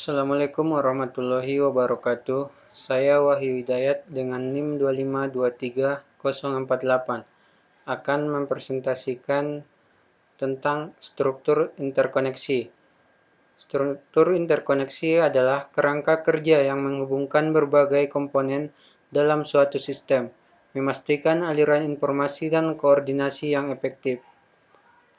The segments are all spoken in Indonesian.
Assalamualaikum warahmatullahi wabarakatuh. Saya Wahyu Hidayat dengan NIM 2523048 akan mempresentasikan tentang struktur interkoneksi. Struktur interkoneksi adalah kerangka kerja yang menghubungkan berbagai komponen dalam suatu sistem, memastikan aliran informasi dan koordinasi yang efektif.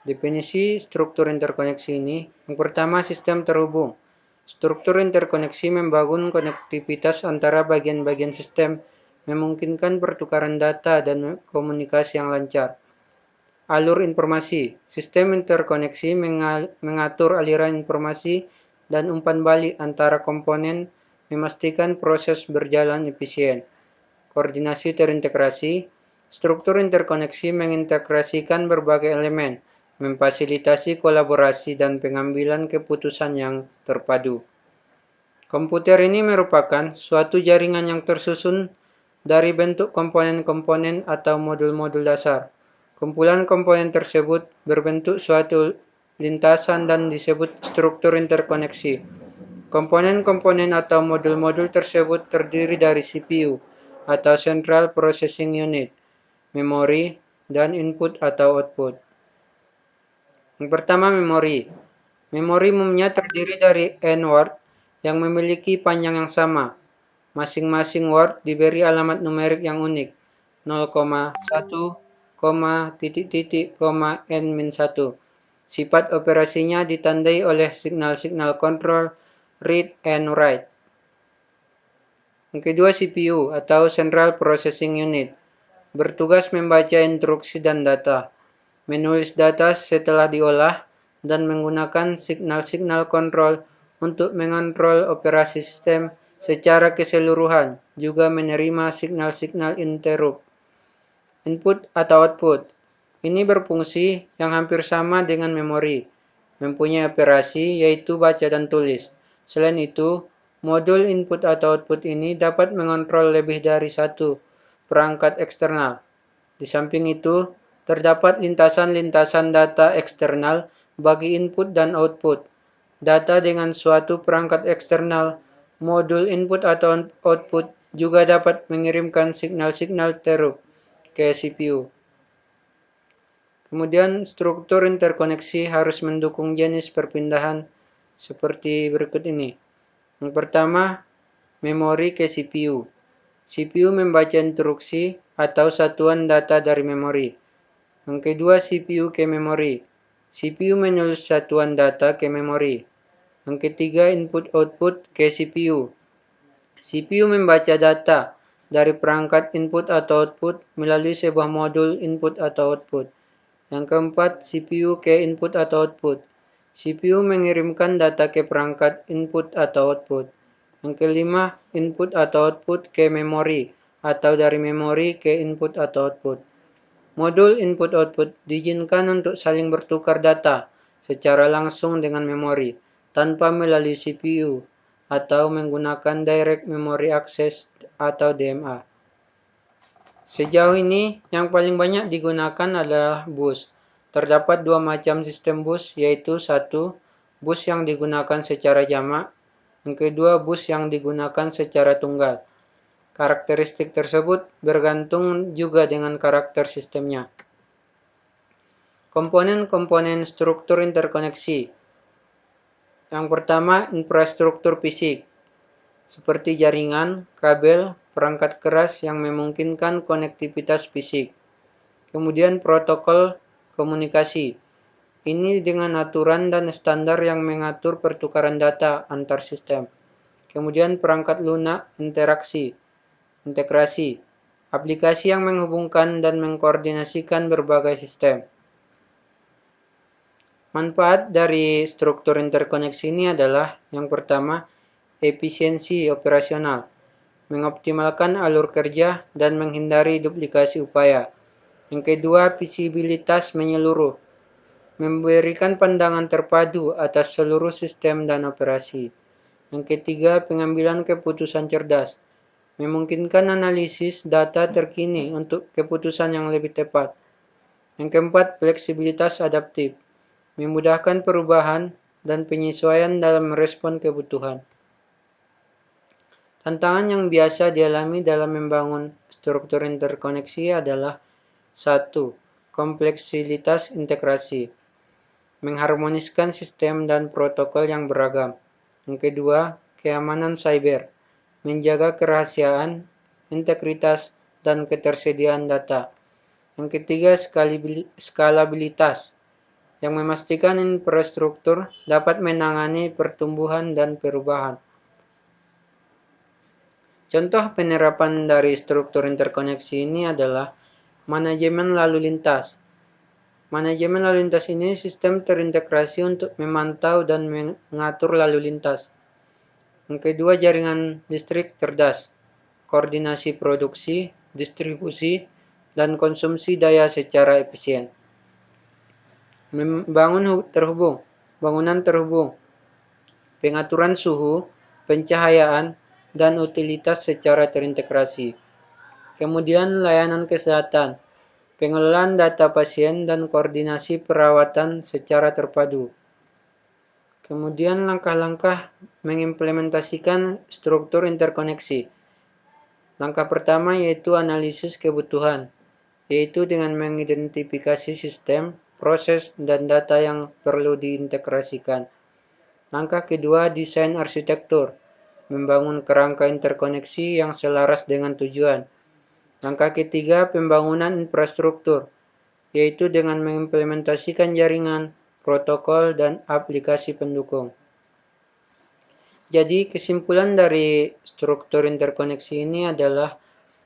Definisi struktur interkoneksi ini, yang pertama, sistem terhubung. Struktur interkoneksi membangun konektivitas antara bagian-bagian sistem, memungkinkan pertukaran data dan komunikasi yang lancar. Alur informasi. Sistem interkoneksi mengatur aliran informasi dan umpan balik antara komponen, memastikan proses berjalan efisien. Koordinasi terintegrasi. Struktur interkoneksi mengintegrasikan berbagai elemen, memfasilitasi kolaborasi dan pengambilan keputusan yang terpadu. Komputer ini merupakan suatu jaringan yang tersusun dari bentuk komponen-komponen atau modul-modul dasar. Kumpulan komponen tersebut berbentuk suatu lintasan dan disebut struktur interkoneksi. Komponen-komponen atau modul-modul tersebut terdiri dari CPU atau Central Processing Unit, memori, dan input atau output. Yang pertama, memori. Memori umumnya terdiri dari N word yang memiliki panjang yang sama. Masing-masing word diberi alamat numerik yang unik, 0,1, N-1. Sifat operasinya ditandai oleh signal-signal kontrol read and write. Yang kedua, CPU atau Central Processing Unit. Bertugas membaca instruksi dan data, menulis data setelah diolah, dan menggunakan signal-signal kontrol untuk mengontrol operasi sistem secara keseluruhan, juga menerima signal-signal interrupt. Input atau output. Ini berfungsi yang hampir sama dengan memori, mempunyai operasi yaitu baca dan tulis. Selain itu, modul input atau output ini dapat mengontrol lebih dari satu perangkat eksternal. Di samping itu, terdapat lintasan-lintasan data eksternal bagi input dan output. Data dengan suatu perangkat eksternal, modul input atau output juga dapat mengirimkan signal-signal interrupt ke CPU. Kemudian, struktur interkoneksi harus mendukung jenis perpindahan seperti berikut ini. Yang pertama, memori ke CPU. CPU membaca instruksi atau satuan data dari memori. Yang kedua, CPU ke memori. CPU menulis satuan data ke memori. Yang ketiga, input-output ke CPU. CPU membaca data dari perangkat input atau output melalui sebuah modul input atau output. Yang keempat, CPU ke input atau output. CPU mengirimkan data ke perangkat input atau output. Yang kelima, input atau output ke memori atau dari memori ke input atau output. Modul input-output diizinkan untuk saling bertukar data secara langsung dengan memori tanpa melalui CPU atau menggunakan Direct Memory Access atau DMA. Sejauh ini, yang paling banyak digunakan adalah bus. Terdapat dua macam sistem bus, yaitu satu, bus yang digunakan secara jamak, yang kedua, bus yang digunakan secara tunggal. Karakteristik tersebut bergantung juga dengan karakter sistemnya. Komponen-komponen struktur interkoneksi. Yang pertama, infrastruktur fisik, seperti jaringan, kabel, perangkat keras yang memungkinkan konektivitas fisik. Kemudian protokol komunikasi. Ini dengan aturan dan standar yang mengatur pertukaran data antar sistem. Kemudian perangkat lunak integrasi. Aplikasi yang menghubungkan dan mengkoordinasikan berbagai sistem. Manfaat dari struktur interkoneksi ini adalah yang pertama, efisiensi operasional, mengoptimalkan alur kerja dan menghindari duplikasi upaya. Yang kedua, visibilitas menyeluruh, memberikan pandangan terpadu atas seluruh sistem dan operasi. Yang ketiga, pengambilan keputusan cerdas, memungkinkan analisis data terkini untuk keputusan yang lebih tepat. Yang keempat, fleksibilitas adaptif, memudahkan perubahan dan penyesuaian dalam merespon kebutuhan. Tantangan yang biasa dialami dalam membangun struktur interkoneksi adalah 1. Kompleksitas integrasi, mengharmoniskan sistem dan protokol yang beragam. Yang kedua, keamanan cyber, menjaga kerahasiaan, integritas, dan ketersediaan data. Yang ketiga, skalabilitas, yang memastikan infrastruktur dapat menangani pertumbuhan dan perubahan. Contoh penerapan dari struktur interkoneksi ini adalah manajemen lalu lintas. Manajemen lalu lintas ini sistem terintegrasi untuk memantau dan mengatur lalu lintas. Yang kedua, jaringan listrik cerdas, koordinasi produksi, distribusi, dan konsumsi daya secara efisien. Bangunan terhubung, pengaturan suhu, pencahayaan, dan utilitas secara terintegrasi. Kemudian layanan kesehatan, pengelolaan data pasien, dan koordinasi perawatan secara terpadu. Kemudian langkah-langkah mengimplementasikan struktur interkoneksi. Langkah pertama yaitu analisis kebutuhan, yaitu dengan mengidentifikasi sistem, proses, dan data yang perlu diintegrasikan. Langkah kedua, desain arsitektur, membangun kerangka interkoneksi yang selaras dengan tujuan. Langkah ketiga, pembangunan infrastruktur, yaitu dengan mengimplementasikan jaringan, protokol, dan aplikasi pendukung. Jadi, kesimpulan dari struktur interkoneksi ini adalah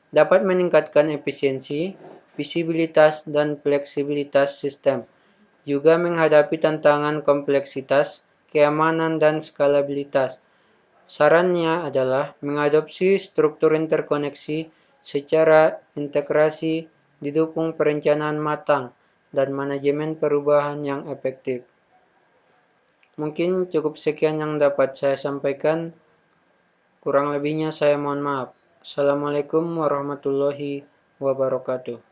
dapat meningkatkan efisiensi, visibilitas, dan fleksibilitas sistem, juga menghadapi tantangan kompleksitas, keamanan, dan skalabilitas. Sarannya adalah mengadopsi struktur interkoneksi secara integrasi, didukung perencanaan matang, dan manajemen perubahan yang efektif. Mungkin cukup sekian yang dapat saya sampaikan. Kurang lebihnya saya mohon maaf. Assalamualaikum warahmatullahi wabarakatuh.